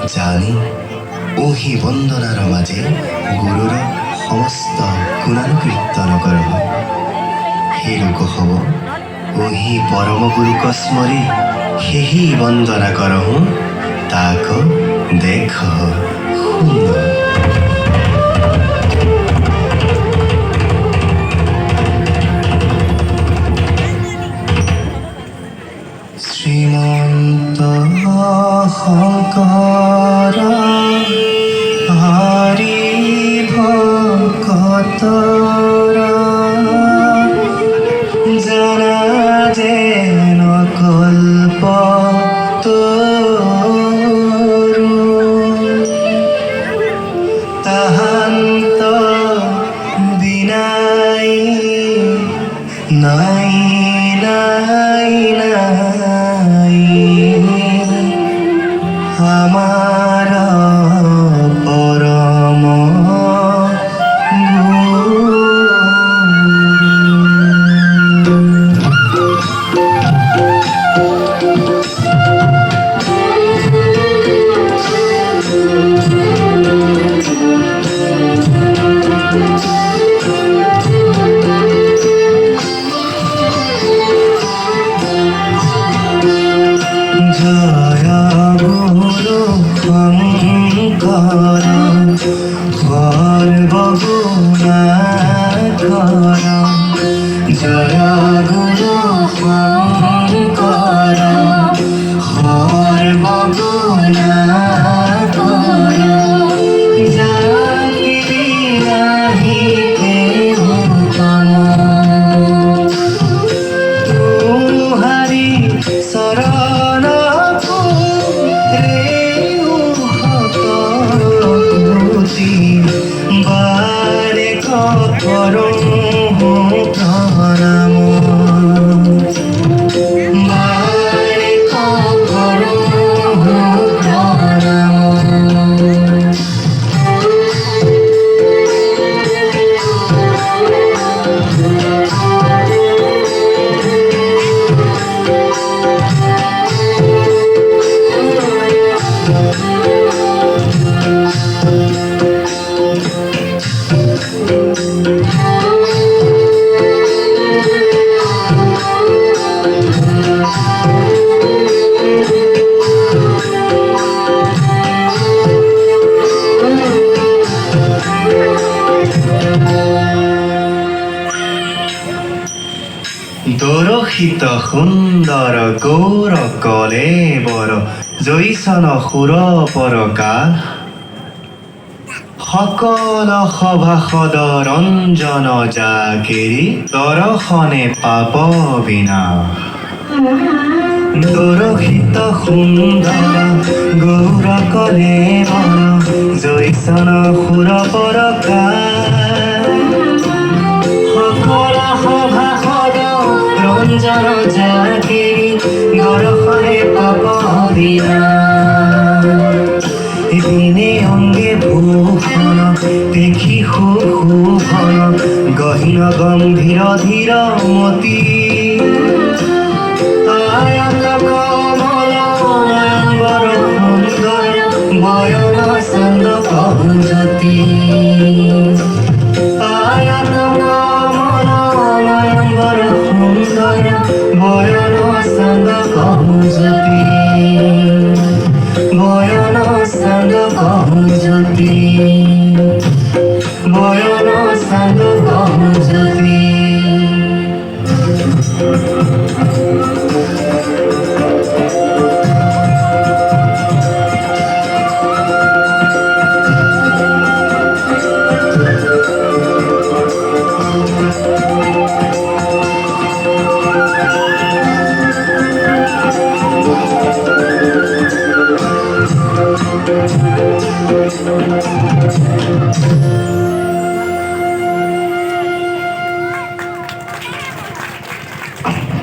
জানি ওহি বন্দনাৰ মাজে গুৰুৰ সমস্ত গুণানুকীৰ্তন কৰহ। হে লোক হব ওহি পৰম গুৰুক স্মৰি সেহি বন্দনা কৰহো তাক দেখ শুন। শ্ৰীমন্ত শংকৰ হৰি ভকতৰ জনা যেন কল্প তৰু তাহান্ত বিনাই নাই নাই নাই আমার পরম জয় গুরু শঙ্কর সর্বগুণাকর। জয় গুরু শঙ্কর সর্বগুণাকর। জাতি নাহি কেহ তম তুহারি শরণ বারে করো প্রণাম বারে করো প্রণাম। দোরশিত সুন্দর গৌর কলে বর জৈসন সুর পরকা সকল সভাসদ ৰঞ্জন জাকেৰি দৰ্শনে পাপ বিনা। দোৰশিত সুন্দৰ গৌৰ কলে বৰ জৈসন সুৰ পৰকা সকল সভাসদ ৰঞ্জন জাকেৰি দৰ্শনে পাপ বিনা। দিনে অঙ্গে ভূষণ দেখি সুশোভন গহীন গম্ভীর ধীর মতি আয়ত কমল নয়নবর সুন্দর বয়ন চন্দ কহুজতি। আয়ত কমল নয়নবর সুন্দর বয়ন চন্দ কহুজতি। বয়ন চন্দ কহুজতি বয়ন চন্দ কহুজতি।